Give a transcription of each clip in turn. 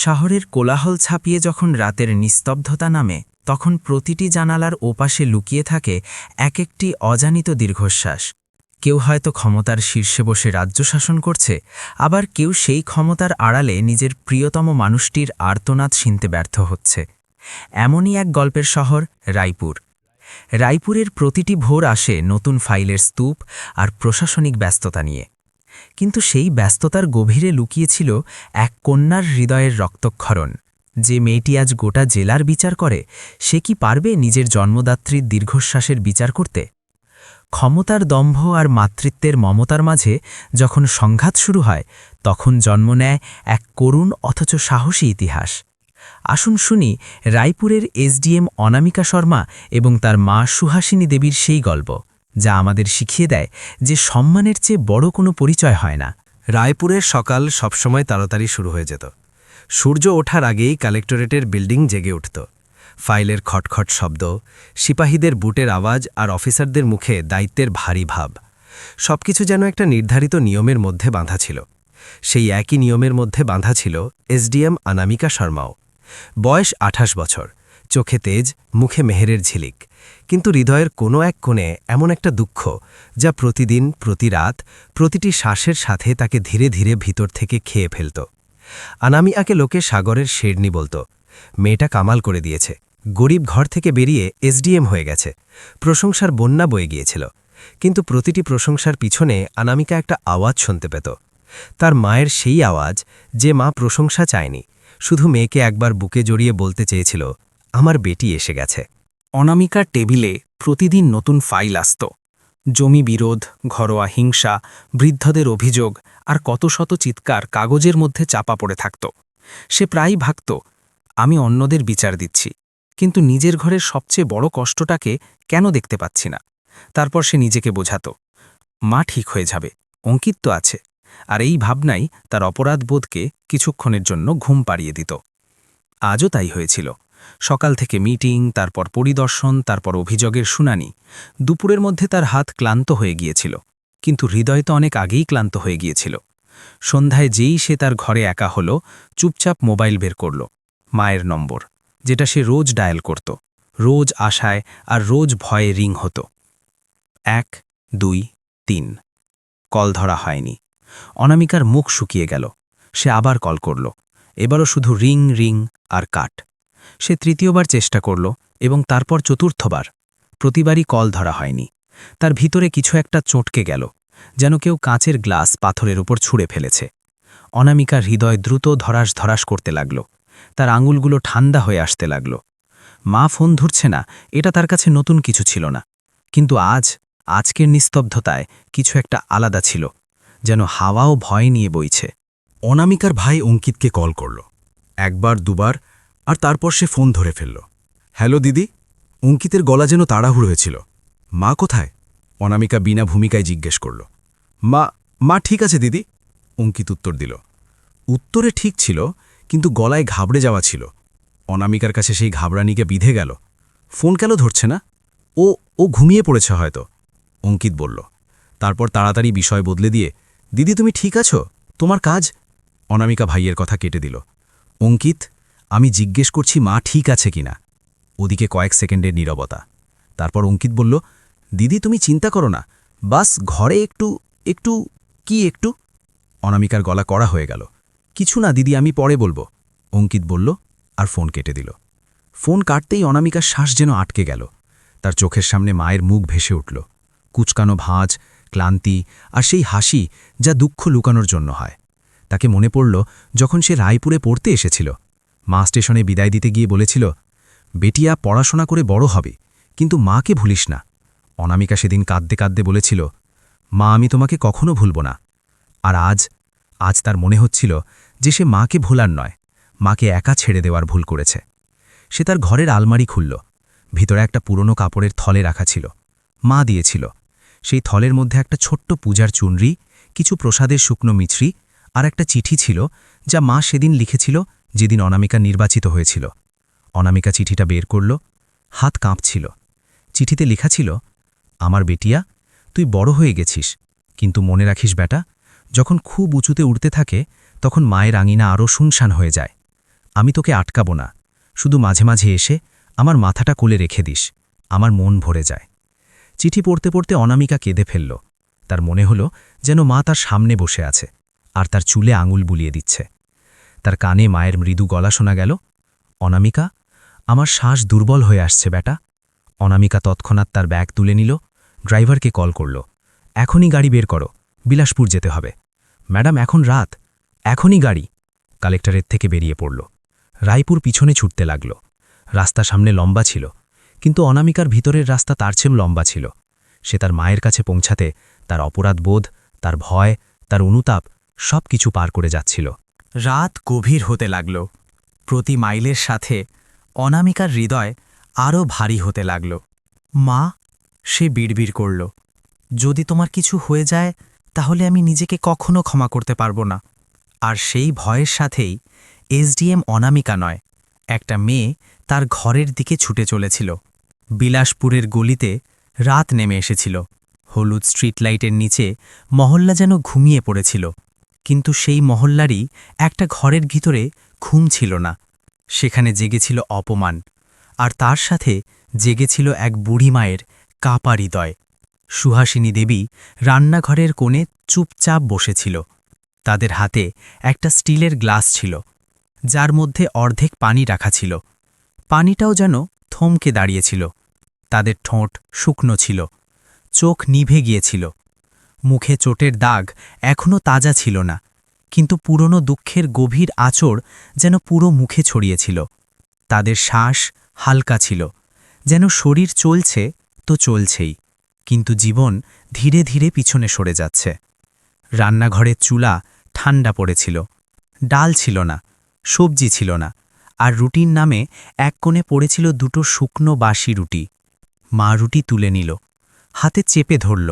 শহরের কোলাহল ছাপিয়ে যখন রাতের নিস্তব্ধতা নামে তখন প্রতিটি জানালার ওপাশে লুকিয়ে থাকে এক একটি অজানিত দীর্ঘশ্বাস। কেউ হয়তো ক্ষমতার শীর্ষে বসে রাজ্য শাসন করছে, আবার কেউ সেই ক্ষমতার আড়ালে নিজের প্রিয়তম মানুষটির আর্তনাদ শুনতে ব্যর্থ হচ্ছে। এমনই এক গল্পের শহর রায়পুর। রায়পুরের প্রতিটি ভোর আসে নতুন ফাইলের স্তূপ আর প্রশাসনিক ব্যস্ততা নিয়ে, কিন্তু সেই ব্যস্ততার গভীরে লুকিয়েছিল এক কন্যার হৃদয়ের রক্তক্ষরণ। যে মেয়েটি আজ গোটা জেলার বিচার করে, সে কি পারবে নিজের জন্মদাত্রীর দীর্ঘশ্বাসের বিচার করতে? ক্ষমতার দম্ভ আর মাতৃত্বের মমতার মাঝে যখন সংঘাত শুরু হয়, তখন জন্ম নেয় এক করুণ অথচ সাহসী ইতিহাস। আসুন শুনি রায়পুরের এসডিএম অনামিকা শর্মা এবং তার মা সুহাসিনী দেবীর সেই গল্প, যা আমাদের শিখিয়ে দেয় যে সম্মানের চেয়ে বড় কোনো পরিচয় হয় না। রায়পুরের সকাল সবসময় তাড়াতাড়ি শুরু হয়ে যেত। সূর্য ওঠার আগেই কালেক্টরেটের বিল্ডিং জেগে উঠত। ফাইলের খটখট শব্দ, সিপাহীদের বুটের আওয়াজ আর অফিসারদের মুখে দায়িত্বের ভারী ভাব, সবকিছু যেন একটা নির্ধারিত নিয়মের মধ্যে বাঁধা ছিল। সেই একই নিয়মের মধ্যে বাঁধা ছিল এসডিএম অনামিকা শর্মাও। বয়স 28 বছর, চোখে তেজ, মুখে মেহেরের ঝিলিক, কিন্তু হৃদয়ের কোনো এক কোণে এমন একটা দুঃখ যা প্রতিদিন, প্রতি রাত, প্রতিটি শ্বাসের সাথে তাকে ধীরে ধীরে ভিতর থেকে খেয়ে ফেলত। অনামিকাকে লোকে সাগরের শেরনি বলত। মেয়েটা কামাল করে দিয়েছে, গরিব ঘর থেকে বেরিয়ে এসডিএম হয়ে গেছে, প্রশংসার বন্যা বয়ে গিয়েছিল। কিন্তু প্রতিটি প্রশংসার পিছনে অনামিকা একটা আওয়াজ শুনতে পেত। তার মায়ের সেই আওয়াজ, যে মা প্রশংসা চায়নি, শুধু মেয়েকে একবার বুকে জড়িয়ে বলতে চেয়েছিল, আমার বেটি এসে গেছে। অনামিকার টেবিলে প্রতিদিন নতুন ফাইল আসত। জমি বিরোধ, ঘরোয়া হিংসা, বৃদ্ধদের অভিযোগ আর কত শত চিৎকার কাগজের মধ্যে চাপা পড়ে থাকত। সে প্রায়ই ভাবত, আমি অন্যদের বিচার দিচ্ছি, কিন্তু নিজের ঘরের সবচেয়ে বড় কষ্টটাকে কেন দেখতে পাচ্ছি না। তারপর সে নিজেকে বোঝাত, মা ঠিক হয়ে যাবে, অঙ্কিত তো আছে। আর এই ভাবনাই তার অপরাধবোধকে কিছুক্ষণের জন্য ঘুম পাড়িয়ে দিত। আজও তাই হয়েছিল। সকাল থেকে মিটিং, তারপর পরিদর্শন, তারপর অভিযোগের শুনানি। দুপুরের মধ্যে তার হাত ক্লান্ত হয়ে গিয়েছিল, কিন্তু হৃদয় তো অনেক আগেই ক্লান্ত হয়ে গিয়েছিল। সন্ধ্যায় যেই সে তার ঘরে একা হল, চুপচাপ মোবাইল বের করল। মায়ের নম্বর, যেটা সে রোজ ডায়াল করত, রোজ আশায় আর রোজ ভয়ে রিং হতো। 1, 2, 3। কল ধরা হয়নি। অনামিকার মুখ শুকিয়ে গেল। সে আবার কল করল, এবারও শুধু রিং রিং আর কাট। সে তৃতীয়বার চেষ্টা করল এবং তারপর চতুর্থবার। প্রতিবারই কল ধরা হয়নি। তার ভিতরে কিছু একটা চটকে গেল, যেন কেউ কাঁচের গ্লাস পাথরের উপর ছুঁড়ে ফেলেছে। অনামিকার হৃদয় দ্রুত ধরাস ধরাস করতে লাগল। তার আঙুলগুলো ঠান্ডা হয়ে আসতে লাগল। মা ফোন ধরছে না, এটা তার কাছে নতুন কিছু ছিল না। কিন্তু আজকের নিস্তব্ধতায় কিছু একটা আলাদা ছিল, যেন হাওয়াও ভয় নিয়ে বইছে। অনামিকার ভাই অঙ্কিতকে কল করল, একবার দুবার, আর তারপর সে ফোন ধরে ফেলল। হ্যালো দিদি। অঙ্কিতের গলা যেন তাড়াহুড়ো হয়েছিল। মা কোথায়? অনামিকা বিনা ভূমিকায় জিজ্ঞেস করল। মা ঠিক আছে দিদি, অঙ্কিত উত্তর দিল। উত্তরে ঠিক ছিল, কিন্তু গলায় ঘাবড়ে যাওয়া ছিল। অনামিকার কাছে সেই ঘাবড়ানিকে বিধে গেল। ফোন কেন ধরছে না? ও ঘুমিয়ে পড়েছে হয়তো, অঙ্কিত বলল। তারপর তাড়াতাড়ি বিষয় বদলে দিয়ে, দিদি তুমি ঠিক আছো? তোমার কাজ? অনামিকা ভাইয়ের কথা কেটে দিল। অঙ্কিত, আমি জিজ্ঞেস করছি মা ঠিক আছে কিনা। ওদিকে কয়েক সেকেন্ডের নীরবতা। তারপর অঙ্কিত বলল, দিদি তুমি চিন্তা করো না, বাস ঘরে একটু কি একটু? অনামিকার গলা কড়া হয়ে গেল। কিছু না দিদি, আমি পরে বলবো, অঙ্কিত বলল আর ফোন কেটে দিল। ফোন কাটতেই অনামিকার শ্বাস যেন আটকে গেল। তার চোখের সামনে মায়ের মুখ ভেসে উঠল, কুচকানো ভাঁজ, ক্লান্তি আর সেই হাসি যা দুঃখ লুকানোর জন্য হয়। তাকে মনে পড়ল যখন সে রায়পুরে পড়তে এসেছিল। মা স্টেশনে বিদায় দিতে গিয়ে বলেছিল, বেটিয়া পড়াশোনা করে বড় হবে, কিন্তু মাকে ভুলিস না। অনামিকা সেদিন কাঁদতে কাঁদতে বলেছিল, মা আমি তোমাকে কখনো ভুলব না। আর আজ তার মনে হচ্ছিল যে সে মাকে ভোলার নয়, মাকে একা ছেড়ে দেওয়ার ভুল করেছে। সে তার ঘরের আলমারি খুলল। ভিতরে একটা পুরনো কাপড়ের থলে রাখা ছিল, মা দিয়েছিল। সেই থলের মধ্যে একটা ছোট্ট পূজার চুনরি, কিছু প্রসাদের শুকনো মিছরি আর একটা চিঠি ছিল, যা মা সেদিন লিখেছিল যেদিন অনামিকা নির্বাচিত হয়েছিল। অনামিকা চিঠিটা বের করল, হাত কাঁপছিল। চিঠিতে লেখা ছিল, আমার বেটিয়া, তুই বড় হয়ে গেছিস, কিন্তু মনে রাখিস বেটা, যখন খুব উঁচুতে উড়তে থাকে তখন মায়ের আঙিনা আরও শুনশান হয়ে যায়। আমি তোকে আটকাবো না, শুধু মাঝে মাঝে এসে আমার মাথাটা কোলে রেখে দিস, আমার মন ভরে যায়। চিঠি পড়তে পড়তে অনামিকা কেঁদে ফেলল। তার মনে হলো যেন মা তার সামনে বসে আছে আর তার চুলে আঙুল বুলিয়ে দিচ্ছে। তার কানে মায়ের মৃদু গলা শোনা গেল, অনামিকা, আমার শ্বাস দুর্বল হয়ে আসছে বেটা। অনামিকা তৎক্ষণাৎ তার ব্যাগ তুলে নিল, ড্রাইভারকে কল করল, এখনই গাড়ি বের করো, বিলাসপুর যেতে হবে। ম্যাডাম, এখন রাত, এখনই গাড়ি। কালেক্টরের থেকে বেরিয়ে পড়ল। রায়পুর পিছনে ছুটতে লাগল। রাস্তা সামনে লম্বা ছিল, কিন্তু অনামিকার ভিতরের রাস্তা তার চেয়েও লম্বা ছিল। সে তার মায়ের কাছে পৌঁছাতে তার অপরাধবোধ, তার ভয়, তার অনুতাপ সব কিছু পার করে যাচ্ছিল। রাত গভীর হতে লাগল। প্রতি মাইলের সাথে অনামিকার হৃদয় আরও ভারী হতে লাগল। মা, সে বিড়বিড় করল, যদি তোমার কিছু হয়ে যায় তাহলে আমি নিজেকে কখনো ক্ষমা করতে পারবো না। আর সেই ভয়ের সাথেই এসডিএম অনামিকা নয়, একটা মেয়ে তার ঘরের দিকে ছুটে চলেছিল। বিলাসপুরের গলিতে রাত নেমে এসেছিল। হলুদ স্ট্রিট লাইটের নিচে মহল্লা যেন ঘুমিয়ে পড়েছিল, কিন্তু সেই মহল্লারই একটা ঘরের ভিতরে ঘুম ছিল না। সেখানে জেগেছিল অপমান, আর তার সাথে জেগেছিল এক বুড়ি মায়ের কাঁপা হৃদয়। সুহাসিনী দেবী রান্নাঘরের কোণে চুপচাপ বসেছিল। তাদের হাতে একটা স্টিলের গ্লাস ছিল, যার মধ্যে অর্ধেক পানি রাখা ছিল। পানিটাও যেন থমকে দাঁড়িয়েছিল। তাদের ঠোঁট শুকনো ছিল, চোখ নিভে গিয়েছিল। মুখে চোটের দাগ এখনও তাজা ছিল না, কিন্তু পুরনো দুঃখের গভীর আঁচড় যেন পুরো মুখে ছড়িয়েছিল। তাদের শ্বাস হালকা ছিল, যেন শরীর চলছে তো চলছেই, কিন্তু জীবন ধীরে ধীরে পিছনে সরে যাচ্ছে। রান্নাঘরের চুলা ঠান্ডা পড়েছিল। ডাল ছিল না, সবজি ছিল না, আর রুটির নামে এক কোণে পড়েছিল দুটো শুকনো বাসি রুটি। মা রুটি তুলে নিল, হাতে চেপে ধরল।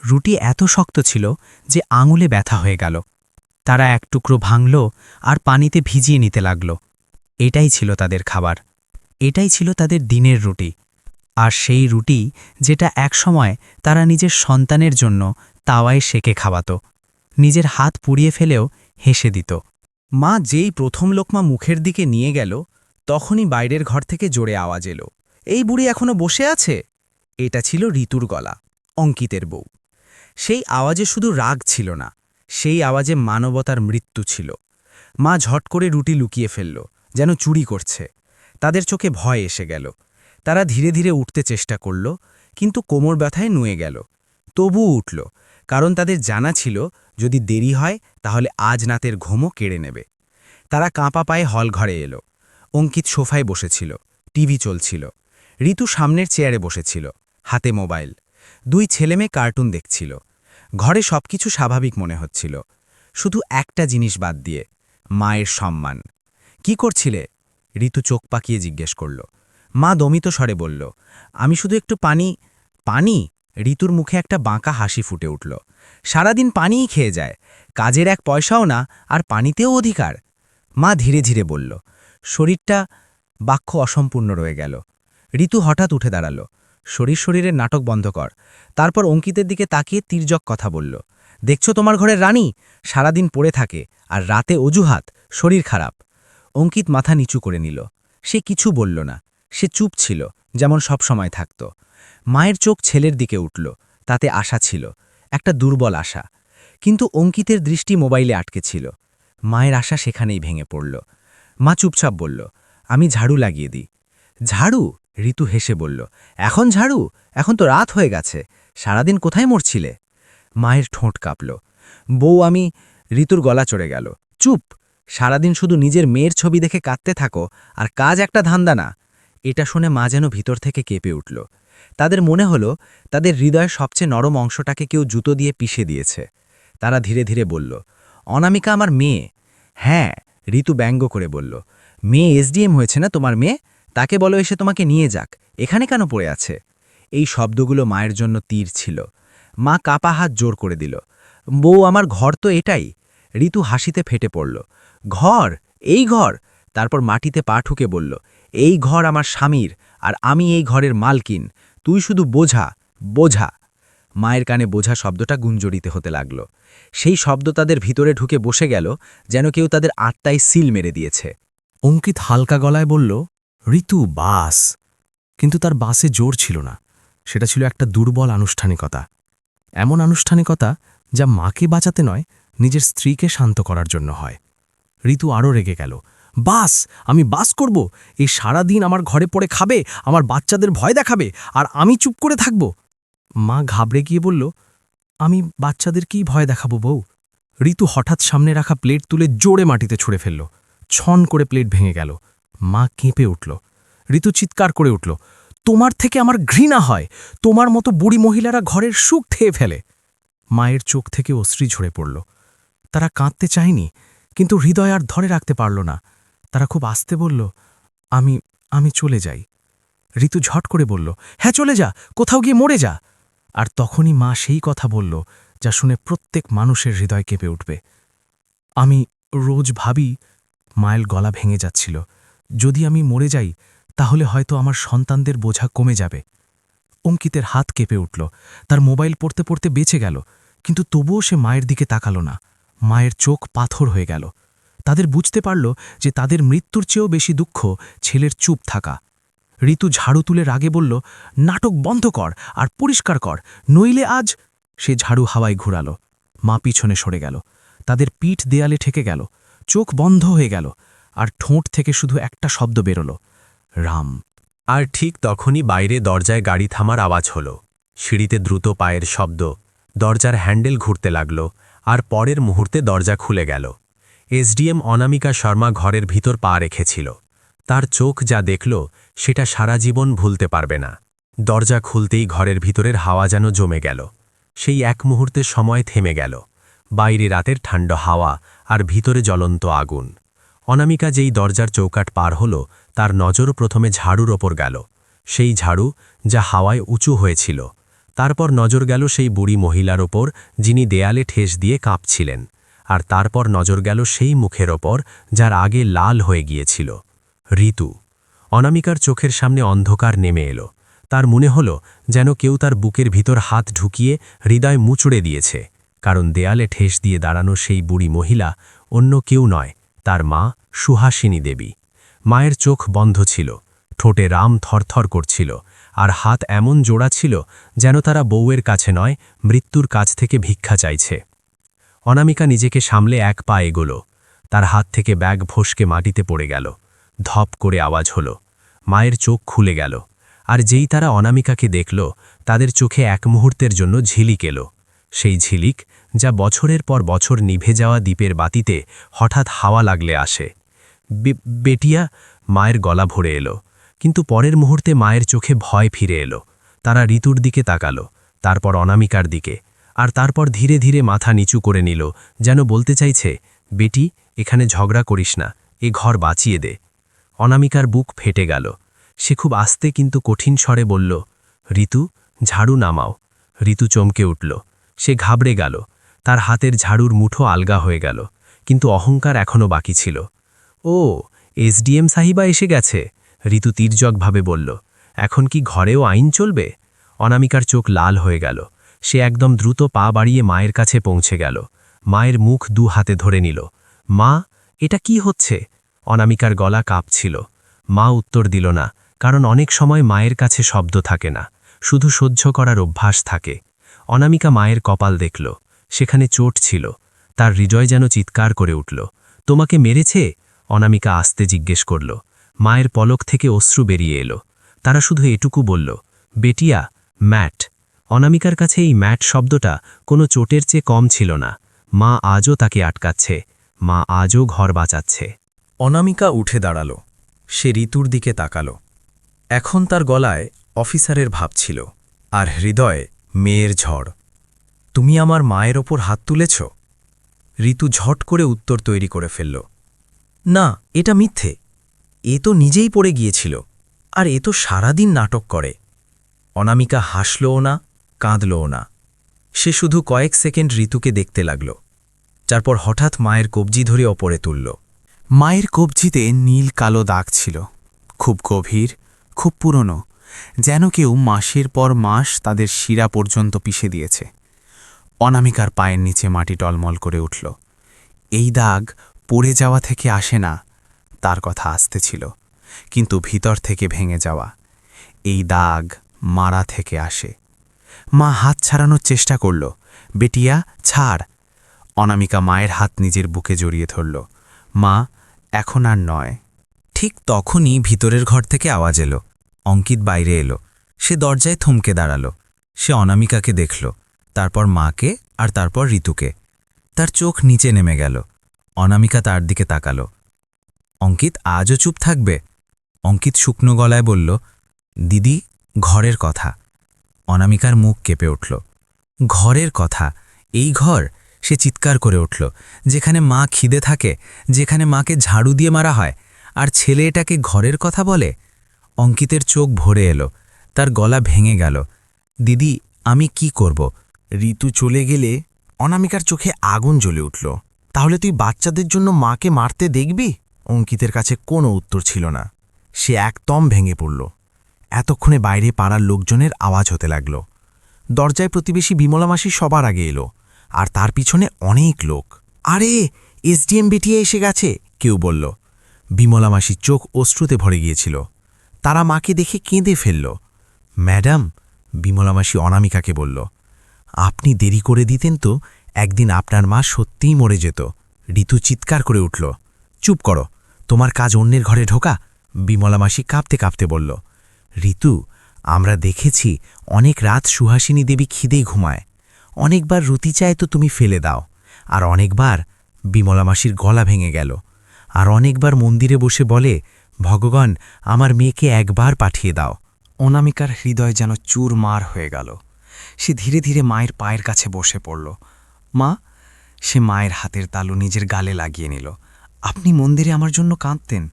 রুটি এত শক্ত ছিল যে আঙুলে ব্যথা হয়ে গেল। তারা এক টুকরো ভাঙল আর পানিতে ভিজিয়ে নিতে লাগল। এটাই ছিল তাদের খাবার, এটাই ছিল তাদের দিনের রুটি। আর সেই রুটি যেটা একসময় তারা নিজের সন্তানের জন্য তাওয়ায় সেকে খাওয়াত, নিজের হাত পুড়িয়ে ফেলেও হেসে দিত। মা যেই প্রথম লোকমা মুখের দিকে নিয়ে গেল, তখনই বাইরের ঘর থেকে জোরে আওয়াজ এলো, এই বুড়ি এখনো বসে আছে। এটা ছিল ঋতুর গলা, অঙ্কিতের বউ। সেই আওয়াজে শুধু রাগ ছিল না, সেই আওয়াজে মানবতার মৃত্যু ছিল। মা ঝট করে রুটি লুকিয়ে ফেলল, যেন চুরি করছে। তাদের চোখে ভয় এসে গেল। তারা ধীরে ধীরে উঠতে চেষ্টা করল, কিন্তু কোমর ব্যথায় নুয়ে গেল। তবুও উঠল, কারণ তাদের জানা ছিল যদি দেরি হয় তাহলে আজ রাতের ঘুমও কেড়ে নেবে। তারা কাঁপা পায়ে হলঘরে এলো। অঙ্কিত সোফায় বসেছিল, টিভি চলছিল। ঋতু সামনের চেয়ারে বসেছিল, হাতে মোবাইল। দুই ছেলেমেয়ে কার্টুন দেখছিল। ঘরে সবকিছু স্বাভাবিক মনে হচ্ছিল, শুধু একটা জিনিস বাদ দিয়ে, মায়ের সম্মান। কি করছিলে? ঋতু চোখ পাকিয়ে জিজ্ঞেস করল। মা দমিত স্বরে বলল, আমি শুধু একটু পানি। পানি? ঋতুর মুখে একটা বাঁকা হাসি ফুটে উঠল। সারাদিন পানিই খেয়ে যায়, কাজের এক পয়সাও না, আর পানিতেও অধিকার। মা ধীরে ধীরে বলল, শরীরটা। বাক্য অসম্পূর্ণ রয়ে গেল। ঋতু হঠাৎ উঠে দাঁড়াল, শরীরের নাটক বন্ধ কর। তারপর অঙ্কিতের দিকে তাকিয়ে তির্যক কথা বলল, দেখছো তোমার ঘরের রানী সারাদিন পড়ে থাকে, আর রাতে অজুহাত শরীর খারাপ। অঙ্কিত মাথা নিচু করে নিল। সে কিছু বলল না, সে চুপ ছিল, যেমন সব সময় থাকত। মায়ের চোখ ছেলের দিকে উঠল, তাতে আশা ছিল, একটা দুর্বল আশা। কিন্তু অঙ্কিতের দৃষ্টি মোবাইলে আটকে ছিল। মায়ের আশা সেখানেই ভেঙে পড়ল। মা চুপচাপ বলল, আমি ঝাড়ু লাগিয়ে দিই। ঝাড়ু? ঋতু হেসে বলল, এখন ঝাড়ু? এখন তো রাত হয়ে গেছে, সারাদিন কোথায় মরছিলে? মায়ের ঠোঁট কাঁপল। বউ আমি। ঋতুর গলা চড়ে গেল, চুপ। সারাদিন শুধু নিজের মেয়ের ছবি দেখে কাঁদতে থাকো, আর কাজ একটা ধান্দা না। এটা শুনে মা যেন ভিতর থেকে কেঁপে উঠল। তাদের মনে হলো তাদের হৃদয়ের সবচেয়ে নরম অংশটাকে কেউ জুতো দিয়ে পিষে দিয়েছে। তারা ধীরে ধীরে বলল, অনামিকা আমার মেয়ে। হ্যাঁ, ঋতু ব্যঙ্গ করে বলল, মেয়ে এসডিএম হয়েছে না তোমার মেয়ে? তাকে বলো এসে তোমাকে নিয়ে যাক, এখানে কেন পড়ে আছে? এই শব্দগুলো মায়ের জন্য তীর ছিল। মা কাপা হাত জোর করে দিল, বউ আমার ঘর তো এটাই। ঋতু হাসিতে ফেটে পড়ল, ঘর? এই ঘর? তারপর মাটিতে পা ঠুকে বলল, এই ঘর আমার স্বামীর, আর আমি এই ঘরের মালকিন। তুই শুধু বোঝা, বোঝা। মায়ের কানে বোঝা শব্দটা গুঞ্জরিত হতে লাগল। সেই শব্দ তাদের ভিতরে ঢুকে বসে গেল, যেন কেউ তাদের আত্মায় সিল মেরে দিয়েছে। অঙ্কিত হালকা গলায় বলল, ঋতু বাস। কিন্তু তার বাসে জোর ছিল না, সেটা ছিল একটা দুর্বল আনুষ্ঠানিকতা। এমন আনুষ্ঠানিকতা যা মাকে বাঁচাতে নয়, নিজের স্ত্রীকে শান্ত করার জন্য হয়। ঋতু আরও রেগে গেল। বাস, আমি বাস করব? এই সারা দিন আমার ঘরে পড়ে খাবে, আমার বাচ্চাদের ভয় দেখাবে, আর আমি চুপ করে থাকব? মা ঘাবড়ে গিয়ে বলল, আমি বাচ্চাদের কি ভয় দেখাবো বউ? ঋতু হঠাৎ সামনে রাখা প্লেট তুলে জোরে মাটিতে ছুঁড়ে ফেলল। ছন করে প্লেট ভেঙে গেল। মা কেঁপে উঠল। ঋতু চিৎকার করে উঠল, তোমার থেকে আমার ঘৃণা হয়, তোমার মতো বুড়ি মহিলারা ঘরের সুখ খেয়ে ফেলে। মায়ের চোখ থেকে অশ্রু ঝরে পড়ল। তারা কাঁদতে চায়নি, কিন্তু হৃদয় আর ধরে রাখতে পারল না। তারা খুব আস্তে বলল, আমি আমি চলে যাই। ঋতু ঝট করে বলল, হ্যাঁ চলে যা, কোথাও গিয়ে মরে যা। আর তখনই মা সেই কথা বলল যা শুনে প্রত্যেক মানুষের হৃদয় কেঁপে উঠবে। আমি রোজ ভাবি, মায়ের গলা ভেঙে যাচ্ছিল, যদি আমি মরে যাই তাহলে হয়তো আমার সন্তানদের বোঝা কমে যাবে। অঙ্কিতের হাত কেঁপে উঠল। তার মোবাইল পড়তে পড়তে বেঁচে গেল, কিন্তু তবুও সে মায়ের দিকে তাকালো না। মায়ের চোখ পাথর হয়ে গেল। তাদের বুঝতে পারল যে তাদের মৃত্যুর চেয়েও বেশি দুঃখ ছেলের চুপ থাকা। ঋতু ঝাড়ু তুলে রাগে বলল, নাটক বন্ধ কর আর পরিষ্কার কর, নইলে আজ। সে ঝাড়ু হাওয়ায় ঘুরালো। মা পিছনে সরে গেল। তাদের পিঠ দেয়ালে ঠেকে গেল, চোখ বন্ধ হয়ে গেল, আর ঠোঁট থেকে শুধু একটা শব্দ বেরোল, রাম। আর ঠিক তখনই বাইরে দরজায় গাড়ি থামার আওয়াজ হল। সিঁড়িতে দ্রুত পায়ের শব্দ, দরজার হ্যান্ডেল ঘুরতে লাগল, আর পরের মুহূর্তে দরজা খুলে গেল। এসডিএম অনামিকা শর্মা ঘরের ভিতর পা রেখেছিল। তার চোখ যা দেখল সেটা সারা জীবন ভুলতে পারবে না। দরজা খুলতেই ঘরের ভিতরের হাওয়া যেন জমে গেল। সেই এক মুহূর্তে সময় থেমে গেল। বাইরে রাতের ঠান্ডা হাওয়া, আর ভিতরে জ্বলন্ত আগুন। অনামিকা যেই দরজার চৌকাট পার হল, তার নজর প্রথমে ঝাড়ুর ওপর গেল, সেই ঝাড়ু যা হাওয়ায় উঁচু হয়েছিল। তারপর নজর গেল সেই বুড়ি মহিলার ওপর, যিনি দেয়ালে ঠেস দিয়ে কাঁপছিলেন। আর তারপর নজর গেল সেই মুখের ওপর, যার আগে লাল হয়ে গিয়েছিল। ঋতু। অনামিকার চোখের সামনে অন্ধকার নেমে এলো। তার মনে হল যেন কেউ তার বুকের ভিতর হাত ঢুকিয়ে হৃদয় মুচড়ে দিয়েছে, কারণ দেয়ালে ঠেস দিয়ে দাঁড়ানো সেই বুড়ি মহিলা অন্য কেউ নয়, তার মা সুহাসিনী দেবী। মায়ের চোখ বন্ধ ছিল, ঠোঁটে রাম থরথর করছিল, আর হাত এমন জোড়া ছিল যেন তারা বউয়ের কাছে নয়, মৃত্যুর কাছ থেকে ভিক্ষা চাইছে। অনামিকা নিজেকে সামলে এক পা এগোল। তার হাত থেকে ব্যাগ ফসকে মাটিতে পড়ে গেল। ধপ করে আওয়াজ হল। মায়ের চোখ খুলে গেল, আর যেই তারা অনামিকাকে দেখল, তাদের চোখে এক মুহূর্তের জন্য ঝিলিক এলো। সেই ঝিলিক যা বছরের পর বছর নিভে যাওয়া দ্বীপের বাতিতে হঠাৎ হাওয়া লাগলে আসে। বেটিয়া, মায়ের গলা ভরে এলো, কিন্তু পরের মুহূর্তে মায়ের চোখে ভয় ফিরে এলো। তারা ঋতুর দিকে তাকালো, তারপর অনামিকার দিকে, আর তারপর ধীরে ধীরে মাথা নিচু করে নিল, যেন বলতে চাইছে, বেটি, এখানে ঝগড়া করিস না, এ ঘর বাঁচিয়ে দে। অনামিকার বুক ফেটে গেল। সে খুব আস্তে কিন্তু কঠিন স্বরে বলল, ঋতু, ঝাড়ু নামাও। ঋতু চমকে উঠল। সে ঘাবড়ে গেল। তার হাতের ঝাড়ুর মুঠো আলগা হয়ে গেল, কিন্তু অহংকার এখনও বাকি ছিল। ও, এসডিএম সাহিবা এসে গেছে, ঋতু তির্যকভাবে বলল। এখন কি ঘরেও আইন চলবে? অনামিকার চোখ লাল হয়ে গেল। সে একদম দ্রুত পা বাড়িয়ে মায়ের কাছে পৌঁছে গেল। মায়ের মুখ দু হাতে ধরে নিল। মা, এটা কি হচ্ছে? অনামিকার গলা কাঁপছিল। মা উত্তর দিল না, কারণ অনেক সময় মায়ের কাছে শব্দ থাকে না, শুধু সহ্য করার অভ্যাস থাকে। অনামিকা মায়ের কপাল দেখল, সেখানে চোট ছিল। তার হৃদয় যেন চিৎকার করে উঠল। তোমাকে মেরেছে? অনামিকা আস্তে জিজ্ঞেস করল। মায়ের পলক থেকে অশ্রু বেরিয়ে এলো। তারা শুধু এটুকু বলল, বেটিয়া, ম্যাট। অনামিকার কাছে এই ম্যাট শব্দটা কোনো চোটের চেয়ে কম ছিল না। মা আজও তাকে আটকাচ্ছে, মা আজও ঘর বাঁচাচ্ছে। অনামিকা উঠে দাঁড়াল। সে ঋতুর দিকে তাকাল। এখন তার গলায় অফিসারের ভাব ছিল, আর হৃদয়ে মেয়ের ঝড়। তুমি আমার মায়ের ওপর হাত তুলেছ? ঋতু ঝট করে উত্তর তৈরি করে ফেলল, না, এটা মিথ্যে। এ তো নিজেই পড়ে গিয়েছিল, আর এ তো সারাদিন নাটক করে। অনামিকা হাসলও না, কাঁদলও না। সে শুধু কয়েক সেকেন্ড ঋতুকে দেখতে লাগল, তারপর হঠাৎ মায়ের কবজি ধরে ওপরে তুলল। মায়ের কবজিতে নীল কালো দাগ ছিল, খুব গভীর, খুব পুরনো, যেন কেউ মাসের পর মাস তাদের শিরা পর্যন্ত পিষে দিয়েছে। অনামিকার পায়ের নিচে মাটি টলমল করে উঠল। এই দাগ পড়ে যাওয়া থেকে আসে না, তার কথা আসতে ছিল, কিন্তু ভিতর থেকে ভেঙে যাওয়া। এই দাগ মারা থেকে আসে। মা হাত ছাড়ানোর চেষ্টা করল। বেটিয়া, ছাড়। অনামিকা মায়ের হাত নিজের বুকে জড়িয়ে ধরল। মা, এখন আর নয়। ঠিক তখনই ভিতরের ঘর থেকে আওয়াজ এলো। অঙ্কিত বাইরে এলো। সে দরজায় থমকে দাঁড়ালো। সে অনামিকাকে দেখল, তারপর মাকে, আর তারপর ঋতুকে। তার চোখ নিচে নেমে গেল। অনামিকা তার দিকে তাকালো। অঙ্কিত আজও চুপ থাকবে? অঙ্কিত শুকনো গলায় বলল, দিদি, ঘরের কথা। অনামিকার মুখ কেঁপে উঠল। ঘরের কথা? এই ঘর? সে চিৎকার করে উঠল। যেখানে মা খিদে থাকে, যেখানে মাকে ঝাড়ু দিয়ে মারা হয়, আর ছেলে এটাকে ঘরের কথা বলে? অঙ্কিতের চোখ ভরে এলো। তার গলা ভেঙে গেল। দিদি, আমি কি করব? ঋতু চলে গেলে অনামিকার চোখে আগুন জ্বলে উঠল। তাহলে তুই বাচ্চাদের জন্য মাকে মারতে দেখবি? অঙ্কিতের কাছে কোনো উত্তর ছিল না। সে একদম ভেঙে পড়ল। এতক্ষণে বাইরে পাড়ার লোকজনের আওয়াজ হতে লাগল। দরজায় প্রতিবেশী বিমলা মাসি সবার আগে এলো, আর তার পিছনে অনেক লোক। আরে, এসডিএম বেটিয়ে এসে গেছে, কেউ বলল। বিমলা মাসির চোখ অশ্রুতে ভরে গিয়েছিল। তারা মাকে দেখে কেঁদে ফেলল। ম্যাডাম, বিমলা মাসি অনামিকাকে বলল, আপনি দেরি করে দিতেন তো একদিন আপনার মা সত্যিই মরে যেত। ঋতু চিৎকার করে উঠল, চুপ করো, তোমার কাজ অন্যের ঘরে ঢোকা। বিমলা মাসি কাঁপতে কাঁপতে বলল, ঋতু, আমরা দেখেছি অনেক রাত সুহাসিনী দেবী খিদেই ঘুমায়। অনেকবার রুটি চায় তো তুমি ফেলে দাও, আর অনেকবার, বিমলা মাসির গলা ভেঙে গেল, আর অনেকবার মন্দিরে বসে বলে, ভগবান, আমার মেয়েকে একবার পাঠিয়ে দাও। অনামিকার হৃদয় যেন চুরমার হয়ে গেল। সে ধীরে ধীরে মায়ের পায়ের কাছে বসে পড়ল। মা, সে মায়ের হাতের তালু নিজের গালে লাগিয়ে নিল। আপনি মন্দিরে আমার জন্য কাঁদতেন।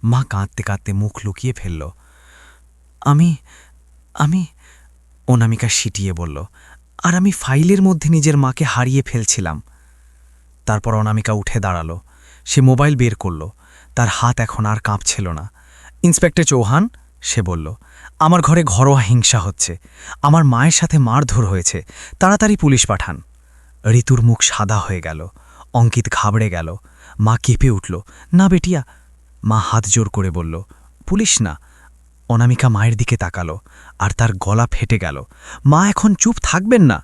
মা কাঁদতে কাঁদতে মুখ লুকিয়ে ফেলল। আমি আমি অনামিকা সিটিয়ে বলল, আর আমি ফাইলের মধ্যে নিজের মাকে হারিয়ে ফেলছিলাম। তারপর অনামিকা উঠে দাঁড়ালো। সে মোবাইল বের করল। তার হাত এখন আর কাঁপছিল না। ইন্সপেক্টর চৌহান, সে বলল, আমার ঘরে ঘরোয়া হিংসা হচ্ছে। আমার মায়ের সাথে মারধর হয়েছে। তাড়াতাড়ি পুলিশ পাঠান। ঋতুর মুখ সাদা হয়ে গেল। অঙ্কিত ঘাবড়ে গেল। মা কেঁপে উঠল, না বেটিয়া। মা হাত জোর করে বলল, পুলিশ না। অনামিকা মায়ের দিকে তাকালো, আর তার গলা ফেটে গেল। মা এখন চুপ থাকবেন না?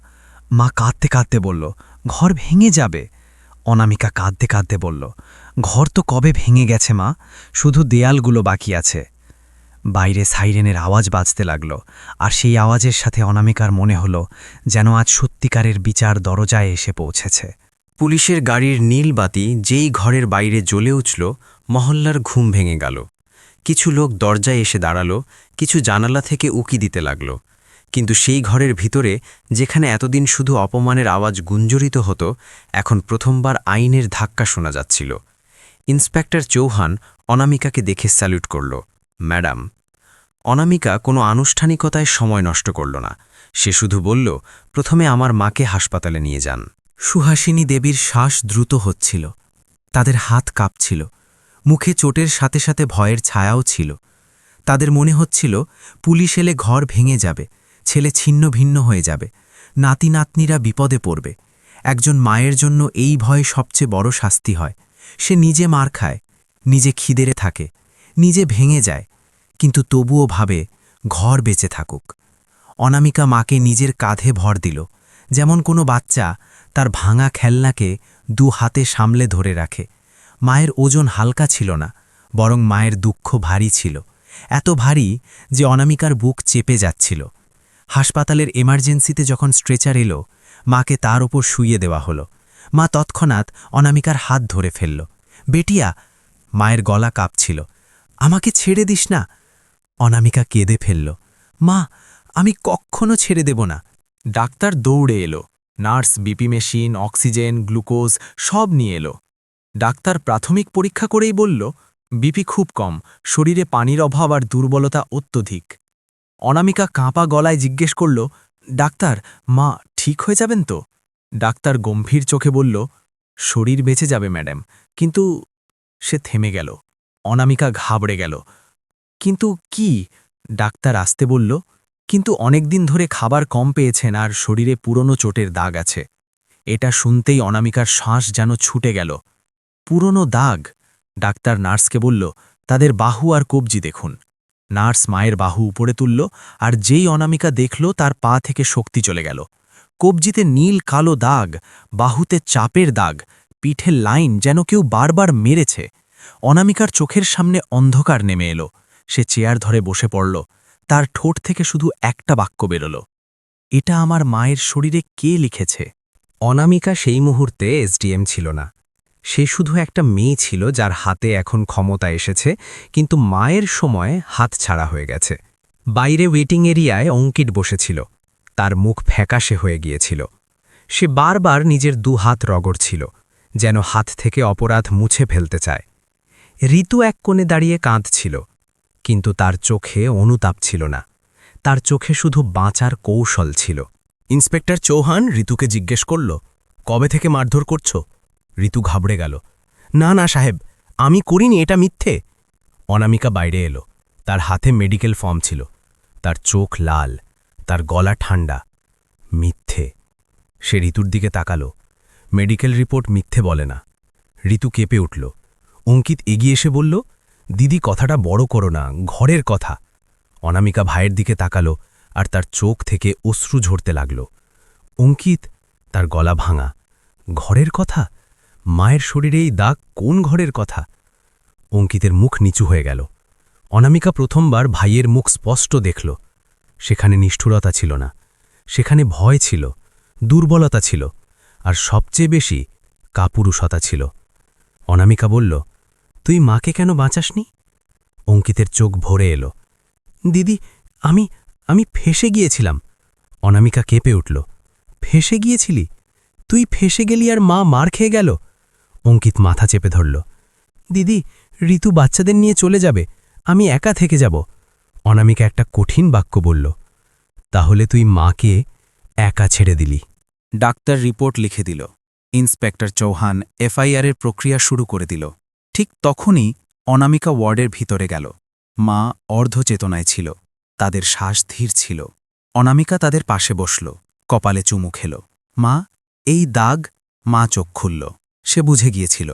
মা কাঁদতে কাঁদতে বলল, ঘর ভেঙে যাবে। অনামিকা কাঁদতে কাঁদতে বলল, ঘর তো কবে ভেঙে গেছে মা, শুধু দেয়ালগুলো বাকি আছে। বাইরে সাইরেনের আওয়াজ বাজতে লাগল, আর সেই আওয়াজের সাথে অনামিকার মনে হল যেন আজ সত্যিকারের বিচার দরজায় এসে পৌঁছেছে। পুলিশের গাড়ির নীল বাতি যেই ঘরের বাইরে জ্বলে উঠল, মহল্লার ঘুম ভেঙে গেল। কিছু লোক দরজায় এসে দাঁড়ালো, কিছু জানালা থেকে উকি দিতে লাগল। কিন্তু সেই ঘরের ভিতরে, যেখানে এতদিন শুধু অপমানের আওয়াজ গুঞ্জরিত হতো, এখন প্রথমবার আইনের ধাক্কা শোনা যাচ্ছিল। ইন্সপেক্টর চৌহান অনামিকাকে দেখে স্যালুট করল, ম্যাডাম। অনামিকা কোনো আনুষ্ঠানিকতায় সময় নষ্ট করল না। সে শুধু বলল, প্রথমে আমার মাকে হাসপাতালে নিয়ে যান। সুহাসিনী দেবীর শ্বাস দ্রুত হচ্ছিল। তাদের হাত কাঁপছিল। মুখে চোটের সাথে সাথে ভয়ের ছায়াও ছিল। তাদের মনে হচ্ছিল পুলিশ এলে ঘর ভেঙে যাবে, ছেলে ছিন্ন ভিন্ন হয়ে যাবে, নাতি নাতনিরা বিপদে পড়বে। একজন মায়ের জন্য এই ভয় সবচেয়ে বড় শাস্তি হয়। সে নিজে মার খায়, নিজে খিদেরে থাকে, নিজে ভেঙে যায়, কিন্তু তবুও ভাবে ঘর বেঁচে থাকুক। অনামিকা মাকে নিজের কাঁধে ভর দিল, যেমন কোনো বাচ্চা তার ভাঙা খেলনাকে দু হাতে সামলে ধরে রাখে। মায়ের ওজন হালকা ছিল না, বরং মায়ের দুঃখ ভারী ছিল, এত ভারী যে অনামিকার বুক চেপে যাচ্ছিল। হাসপাতালের এমার্জেন্সিতে যখন স্ট্রেচার এলো, মাকে তার ওপর শুইয়ে দেওয়া হলো। মা তৎক্ষণাৎ অনামিকার হাত ধরে ফেলল। বেটিয়া, মায়ের গলা কাঁপছিল, আমাকে ছেড়ে দিস না। অনামিকা কেঁদে ফেলল, মা, আমি কখনো ছেড়ে দেব না। ডাক্তার দৌড়ে এলো। Nurse BP machine, oxygen, glucose সব নিয়ে এলো। ডাক্তার প্রাথমিক পরীক্ষা করেই বলল, বিপি খুব কম, শরীরে পানির অভাব আর দুর্বলতা অত্যধিক। অনামিকা কাঁপা গলায় জিজ্ঞেস করল, ডাক্তার, মা ঠিক হয়ে যাবেন তো? ডাক্তার গম্ভীর চোখে বলল, শরীর বেঁচে যাবে ম্যাডাম, কিন্তু। সে থেমে গেল। অনামিকা ঘাবড়ে গেল। কিন্তু কি? ডাক্তার আসতে বলল, কিন্তু অনেকদিন ধরে খাবার কম পেয়েছেন আর শরীরে পুরনো চোটের দাগ আছে। এটা শুনতেই অনামিকার শ্বাস যেন ছুটে গেল। পুরনো দাগ? ডাক্তার নার্সকে বলল, তাদের বাহু আর কবজি দেখুন। নার্স মায়ের বাহু উপরে তুলল, আর যেই অনামিকা দেখল তার পা থেকে শক্তি চলে গেল। কবজিতে নীল কালো দাগ, বাহুতে চাপের দাগ, পিঠের লাইন যেন কেউ বারবার মেরেছে। অনামিকার চোখের সামনে অন্ধকার নেমে এলো। সে চেয়ার ধরে বসে পড়ল। তার ঠোঁট থেকে শুধু একটা বাক্য বেরোল, এটা আমার মায়ের শরীরে কে লিখেছে? অনামিকা সেই মুহূর্তে এসডিএম ছিল না। সে শুধু একটা মেয়ে ছিল যার হাতে এখন ক্ষমতা এসেছে, কিন্তু মায়ের সময় হাত ছাড়া হয়ে গেছে। বাইরে ওয়েটিং এরিয়ায় অঙ্কিত বসেছিল। তার মুখ ফ্যাকাশে হয়ে গিয়েছিল। সে বারবার নিজের দুহাত রগড়ছিল, যেন হাত থেকে অপরাধ মুছে ফেলতে চায়। ঋতু এক কোণে দাঁড়িয়ে কাঁদছিল, কিন্তু তার চোখে অনুতাপ ছিল না। তার চোখে শুধু বাঁচার কৌশল ছিল। ইন্সপেক্টর চৌহান ঋতুকে জিজ্ঞেস করল, কবে থেকে মারধর করছ? ঋতু ঘাবড়ে গেল। না না সাহেব, আমি করিনি, এটা মিথ্যে। অনামিকা বাইরে এলো। তার হাতে মেডিকেল ফর্ম ছিল। তার চোখ লাল, তার গলা ঠান্ডা। মিথ্যে। সে ঋতুর দিকে তাকালো। মেডিকেল রিপোর্ট মিথ্যে বলে না। ঋতু কেঁপে উঠল। অঙ্কিত এগিয়ে এসে বলল, দিদি কথাটা বড় করো না, ঘরের কথা। অনামিকা ভাইয়ের দিকে তাকালো, আর তার চোখ থেকে অশ্রু ঝরতে লাগল। অঙ্কিত, তার গলা ভাঙা। ঘরের কথা? মায়ের শরীরে এই দাগ কোন ঘরের কথা? অঙ্কিতের মুখ নিচু হয়ে গেল। অনামিকা প্রথমবার ভাইয়ের মুখ স্পষ্ট দেখল। সেখানে নিষ্ঠুরতা ছিল না, সেখানে ভয় ছিল, দুর্বলতা ছিল, আর সবচেয়ে বেশি কাপুরুষতা ছিল। অনামিকা বলল, তুই মাকে কেন বাঁচাসনি? অঙ্কিতের চোখ ভরে এলো। দিদি, আমি ফেসে গিয়েছিলাম। অনামিকা কেঁপে উঠল। ফেসে গিয়েছিলি? তুই ফেসে গেলি আর মা মার খেয়ে গেল? অঙ্কিত মাথা চেপে ধরল। দিদি, ঋতু বাচ্চাদের নিয়ে চলে যাবে, আমি একা থেকে যাব। অনামিকা একটা কঠিন বাক্য বলল, তাহলে তুই মাকে একা ছেড়ে দিলি? ডাক্তার রিপোর্ট লিখে দিল। ইন্সপেক্টর চৌহান এফআইআরের প্রক্রিয়া শুরু করে দিল। ঠিক তখনই অনামিকা ওয়ার্ডের ভিতরে গেল। মা অর্ধচেতনায় ছিল। তাদের শ্বাস ধীর ছিল। অনামিকা তাদের পাশে বসল, কপালে চুমু খেল। মা, এই দাগ। মা চোখ খুলল। সে বুঝে গিয়েছিল,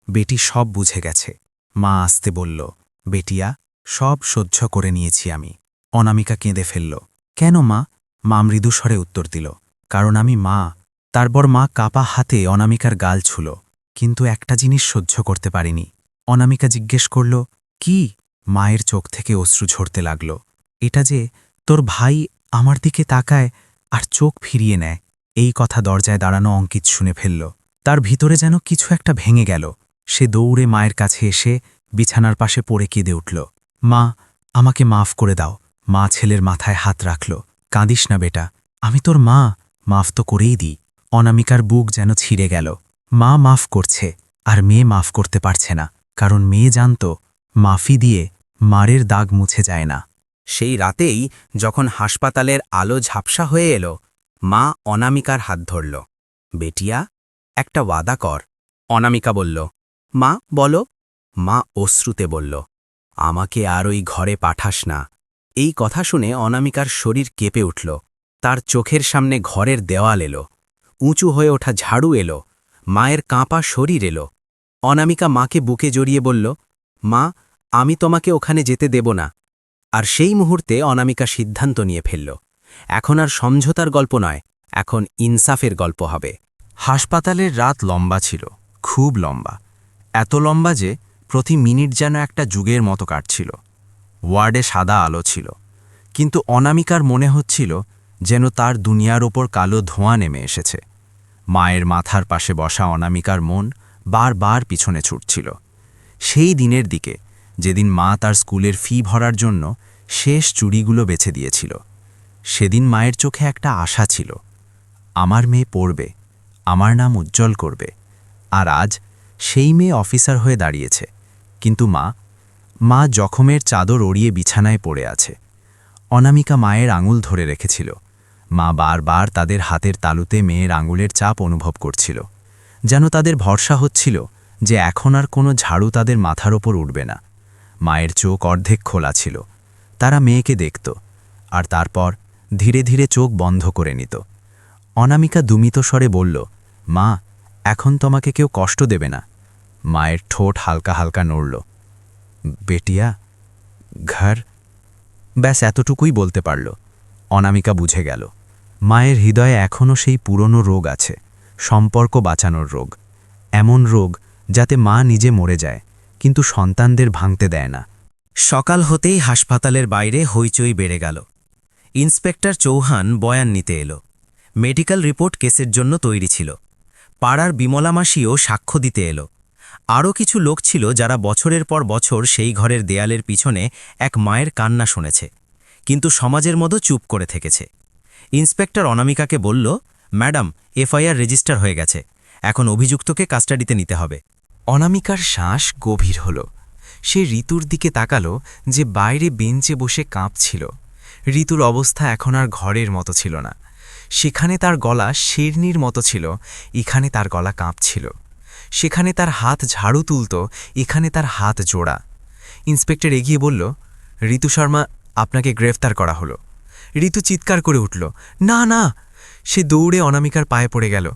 বেটি সব বুঝে গেছে। মা আসতে বলল, বেটিয়া, সব সহ্য করে নিয়েছি আমি। অনামিকা কেঁদে ফেলল। কেন মা? মা মৃদুস্বরে উত্তর দিল, কারণ আমি মা। তারপর মা কাপা হাতে অনামিকার গাল ছুল। কিন্তু একটা জিনিস সহ্য করতে পারিনি। অনামিকা জিজ্ঞেস করল, কি? মায়ের চোখ থেকে অশ্রু ঝরতে লাগল। এটা যে তোর ভাই আমার দিকে তাকায় আর চোখ ফিরিয়ে নেয়, এই কথা দরজায় দাঁড়ানো অঙ্কিত শুনে ফেলল। তার ভিতরে যেন কিছু একটা ভেঙে গেল। সে দৌড়ে মায়ের কাছে এসে বিছানার পাশে পড়ে কেঁদে উঠল। মা, আমাকে মাফ করে দাও। মা ছেলের মাথায় হাত রাখল। কাঁদিস না বেটা, আমি তোর মা, মাফ তো করেই দিই। অনামিকার বুক যেন ছিঁড়ে গেল। মা মাফ করছে, আর মেয়ে মাফ করতে পারছে না, কারণ মেয়ে জানত মাফি দিয়ে মারের দাগ মুছে যায় না। সেই রাতেই যখন হাসপাতালের আলো ঝাপসা হয়ে এলো, মা অনামিকার হাত ধরল। বেটিয়া, একটা ওয়াদা কর। অনামিকা বলল, মা বলো। মা অশ্রুতে বলল, আমাকে আর ওই ঘরে পাঠাস না। এই কথা শুনে অনামিকার শরীর কেঁপে উঠল। তার চোখের সামনে ঘরের দেওয়াল এলো, উঁচু হয়ে ওঠা ঝাড়ু এলো, মায়ের কাঁপা শরীর এলো। অনামিকা মাকে বুকে জড়িয়ে বলল, মা, আমি তোমাকে ওখানে যেতে দেব না। আর সেই মুহূর্তে অনামিকা সিদ্ধান্ত নিয়ে ফেলল, এখন আর সমঝোতার গল্প নয়, এখন ইনসাফের গল্প হবে। হাসপাতালের রাত লম্বা ছিল, খুব লম্বা। এত লম্বা যে প্রতি মিনিট যেন একটা যুগের মতো কাটছিল। ওয়ার্ডে সাদা আলো ছিল, কিন্তু অনামিকার মনে হচ্ছিল যেন তার দুনিয়ার ওপর কালো ধোঁয়া নেমে এসেছে। মায়ের মাথার পাশে বসা অনামিকার মন বারবার পিছনে ছুটছিল, সেই দিনের দিকে যেদিন মা তার স্কুলের ফি ভরার জন্য শেষ চুড়িগুলো বেছে দিয়েছিল। সেদিন মায়ের চোখে একটা আশা ছিল, আমার মেয়ে পড়বে, আমার নাম উজ্জ্বল করবে। আর আজ সেই মেয়ে অফিসার হয়ে দাঁড়িয়েছে, কিন্তু মা জখমের চাদর ওড়িয়ে বিছানায় পড়ে আছে। অনামিকা মায়ের আঙুল ধরে রেখেছিল। মা বারবার তাদের হাতের তালুতে মেয়ের আঙুলের চাপ অনুভব করছিল, যেন তাদের ভরসা হচ্ছিল যে এখন আর কোনো ঝাড়ু তাদের মাথার ওপর উঠবে না। মায়ের চোখ অর্ধেক খোলা ছিল। তারা মেয়েকে দেখত, আর তারপর ধীরে ধীরে চোখ বন্ধ করে নিত। অনামিকা দুমিত স্বরে বলল, মা, এখন তোমাকে কেউ কষ্ট দেবে না। মায়ের ঠোঁট হালকা হালকা নড়ল। বেটিয়া, ঘর। ব্যাস এতটুকুই বলতে পারল। অনামিকা বুঝে গেল মায়ের হৃদয়ে এখনও সেই পুরনো রোগ আছে, সম্পর্ক বাঁচানোর রোগ, এমন রোগ যাতে মা নিজে মরে যায় কিন্তু সন্তানদের ভাঙতে দেয় না। সকাল হতেই হাসপাতালের বাইরে হইচই বেড়ে গেল। ইন্সপেক্টর চৌহান বয়ান নিতে এলো। মেডিকেল রিপোর্ট কেসের জন্য তৈরি ছিল। পাড়ার বিমলা মাসিও সাক্ষ্য দিতে এলো। আরও কিছু লোক ছিল যারা বছরের পর বছর সেই ঘরের দেয়ালের পিছনে এক মায়ের কান্না শুনেছে, কিন্তু সমাজের মতো চুপ করে থেকেছে। ইন্সপেক্টর অনামিকাকে বলল, ম্যাডাম, এফআইআর রেজিস্টার হয়ে গেছে, এখন অভিযুক্তকে কাস্টাডিতে নিতে হবে। অনামিকার শ্বাস গভীর হল। সে ঋতুর দিকে তাকালো, যে বাইরে বেঞ্চে বসে কাঁপছিল। ঋতুর অবস্থা এখন আর ঘরের মতো ছিল না। সেখানে তার গলা শেরনির মতো ছিল, এখানে তার গলা কাঁপছিল। সেখানে তার হাত ঝাড়ু তুলত, এখানে তার হাত জোড়া। ইন্সপেক্টর এগিয়ে বলল, ঋতু শর্মা, আপনাকে গ্রেফতার করা হলো। ঋতু চিৎকার করে উঠল, না না! সে দৌড়ে অনামিকার পায়ে পড়ে গেল।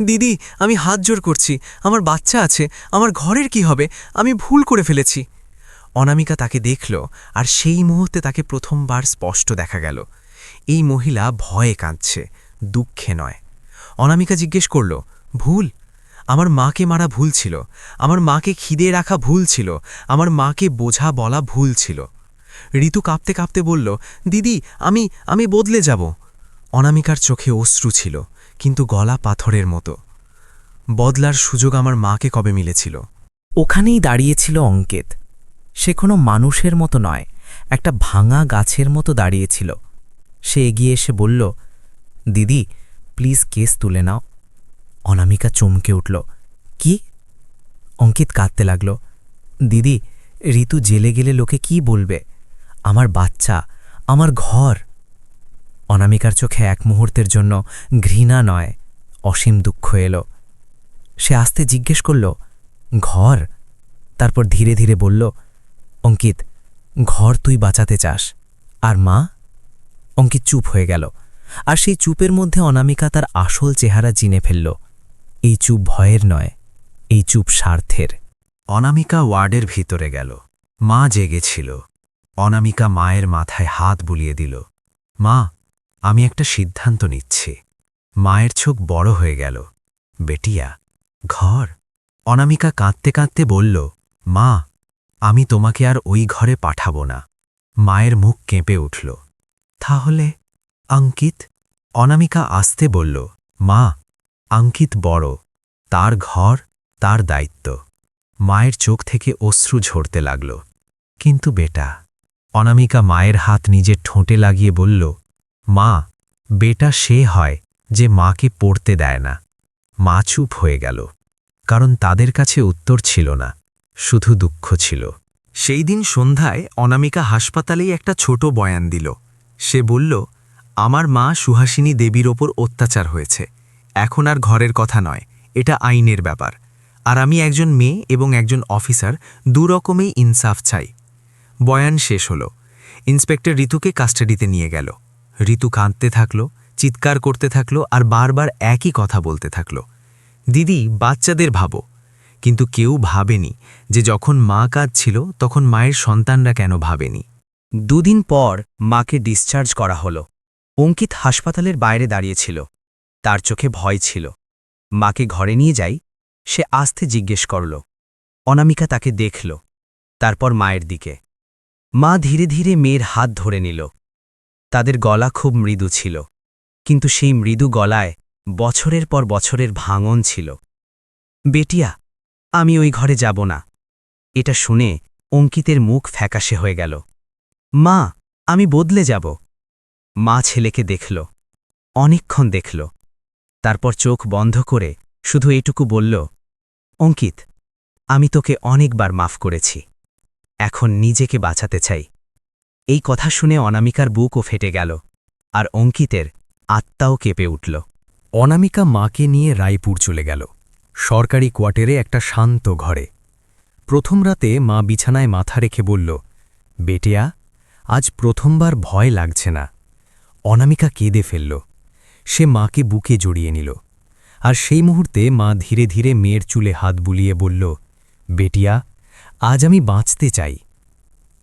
দিদি, আমি হাত জোর করছি, আমার বাচ্চা আছে, আমার ঘরের কি হবে? আমি ভুল করে ফেলেছি। অনামিকা তাকে দেখল, আর সেই মুহূর্তে তাকে প্রথমবার স্পষ্ট দেখা গেল। এই মহিলা ভয়ে কাঁদছে, দুঃখে নয়। অনামিকা জিজ্ঞেস করল, ভুল? আমার মাকে মারা ভুল ছিল, আমার মাকে খিদে রাখা ভুল ছিল, আমার মাকে বোঝা বলা ভুল ছিল। ঋতু কাঁপতে কাঁপতে বলল, দিদি, আমি বদলে যাব। অনামিকার চোখে অশ্রু ছিল, কিন্তু গলা পাথরের মতো। বদলার সুযোগ আমার মাকে কবে মিলেছিল? ওখানেই দাঁড়িয়েছিল অঙ্কিত। সে কোনো মানুষের মতো নয়, একটা ভাঙা গাছের মতো দাঁড়িয়েছিল। সে এগিয়ে এসে বলল, দিদি, প্লিজ কেস তুলে নাও। অনামিকা চমকে উঠল, কি? অঙ্কিত কাঁদতে লাগল, দিদি, ঋতু জেলে গেলে লোকে কি বলবে? আমার বাচ্চা, আমার ঘর। অনামিকার চোখে এক মুহূর্তের জন্য ঘৃণা নয়, অসীম দুঃখ এলো। সে আস্তে জিজ্ঞেস করল, ঘর? তারপর ধীরে ধীরে বলল, অঙ্কিত, ঘর তুই বাঁচাতে চাস, আর মা? অঙ্কিত চুপ হয়ে গেল, আর সেই চুপের মধ্যে অনামিকা তার আসল চেহারা চিনে ফেলল। এই চুপ ভয়ের নয়, এই চুপ স্বার্থের। অনামিকা ওয়ার্ডের ভিতরে গেল। মা জেগেছিল। অনামিকা মায়ের মাথায় হাত বুলিয়ে দিল। মা, আমি একটা সিদ্ধান্ত নিচ্ছি। মায়ের চোখ বড় হয়ে গেল। বেটিয়া, ঘর? অনামিকা কাঁদতে কাঁদতে বলল, মা, আমি তোমাকে আর ওই ঘরে পাঠাবো না। মায়ের মুখ কেঁপে উঠল। তাহলে অঙ্কিত? অনামিকা আস্তে বলল, মা, অঙ্কিত বড়, তার ঘর, তার দায়িত্ব। মায়ের চোখ থেকে অশ্রু ঝরতে লাগল। কিন্তু বেটা? অনামিকা মায়ের হাত নিজের ঠোঁটে লাগিয়ে বলল, মা, বেটা সে হয় যে মাকে পড়তে দেয় না। মা চুপ হয়ে গেল, কারণ তাদের কাছে উত্তর ছিল না, শুধু দুঃখ ছিল। সেই দিন সন্ধ্যায় অনামিকা হাসপাতালেই একটা ছোট বয়ান দিল। সে বলল, আমার মা সুহাসিনী দেবীর ওপর অত্যাচার হয়েছে। এখন আর ঘরের কথা নয়, এটা আইনের ব্যাপার। আর আমি একজন মেয়ে এবং একজন অফিসার, দুরকমেই ইনসাফ চাই। বয়ান শেষ হল। ইন্সপেক্টর ঋতুকে কাস্টাডিতে নিয়ে গেল। ঋতু কাঁদতে থাকল, চিৎকার করতে থাকল, আর বারবার একই কথা বলতে থাকল, দিদি, বাচ্চাদের ভাবো। কিন্তু কেউ ভাবেনি যে যখন মা কাঁদছিল তখন মায়ের সন্তানরা কেন ভাবেনি। দুদিন পর মাকে ডিসচার্জ করা হলো। অঙ্কিত হাসপাতালের বাইরে দাঁড়িয়েছিল। তার চোখে ভয় ছিল। মাকে ঘরে নিয়ে যাই, সে আস্তে জিজ্ঞেস করল। অনামিকা তাকে দেখল, তারপর মায়ের দিকে। মা ধীরে ধীরে মেয়ের হাত ধরে নিল। তাদের গলা খুব মৃদু ছিল, কিন্তু সেই মৃদু গলায় বছরের পর বছরের ভাঙন ছিল। বেটিয়া, আমি ওই ঘরে যাব না। এটা শুনে অঙ্কিতের মুখ ফ্যাকাশে হয়ে গেল। মা, আমি বদলে যাব। মা ছেলেকে দেখল, অনেকক্ষণ দেখল, তারপর চোখ বন্ধ করে শুধু এটুকু বলল, অঙ্কিত, আমি তোকে অনেকবার মাফ করেছি, এখন নিজেকে বাঁচাতে চাই। এই কথা শুনে অনামিকার বুকও ফেটে গেল, আর অঙ্কিতের আত্মাও কেঁপে উঠল। অনামিকা মাকে নিয়ে রায়পুর চলে গেল, সরকারি কোয়ার্টারে একটা শান্ত ঘরে। প্রথম রাতে মা বিছানায় মাথা রেখে বলল, বেটিয়া, আজ প্রথমবার ভয় লাগছে না। অনামিকা কেঁদে ফেলল। সে মাকে বুকে জড়িয়ে নিল, আর সেই মুহূর্তে মা ধীরে ধীরে মেয়ের চুলে হাত বুলিয়ে বলল, বেটিয়া, আজ আমি বাঁচতে চাই।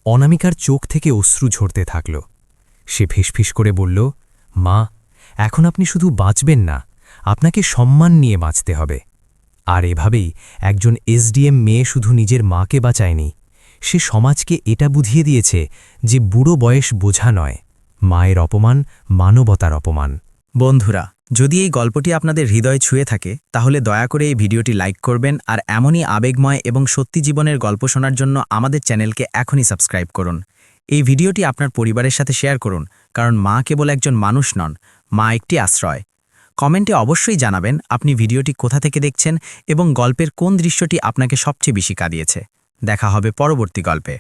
অনামিকার চোখ থেকে অশ্রু ঝরতে থাকল। সে ফিসফিস করে বলল, মা, এখন আপনি শুধু বাঁচবেন না, আপনাকে সম্মান নিয়ে বাঁচতে হবে। আর এভাবেই একজন এসডিএম মেয়ে শুধু নিজের মাকে বাঁচায়নি, সে সমাজকে এটা বুঝিয়ে দিয়েছে যে বুড়ো বয়স বোঝা নয়, মায়ের অপমান মানবতার অপমান। বন্ধুরা, যদি এই গল্পটি আপনাদের হৃদয় ছুঁয়ে থাকে তাহলে দয়া করে এই ভিডিওটি লাইক করবেন আর এমনই আবেগময় এবং সত্যি জীবনের গল্প শোনার জন্য আমাদের চ্যানেলকে এখনই সাবস্ক্রাইব করুন। এই ভিডিওটি আপনার পরিবারের সাথে শেয়ার করুন, কারণ মা কেবল একজন মানুষ নন, মা একটি আশ্রয়। কমেন্টে অবশ্যই জানাবেন আপনি ভিডিওটি কোথা থেকে দেখছেন এবং গল্পের কোন দৃশ্যটি আপনাকে সবচেয়ে বেশি কাঁদিয়েছে। দেখা হবে পরবর্তী গল্পে।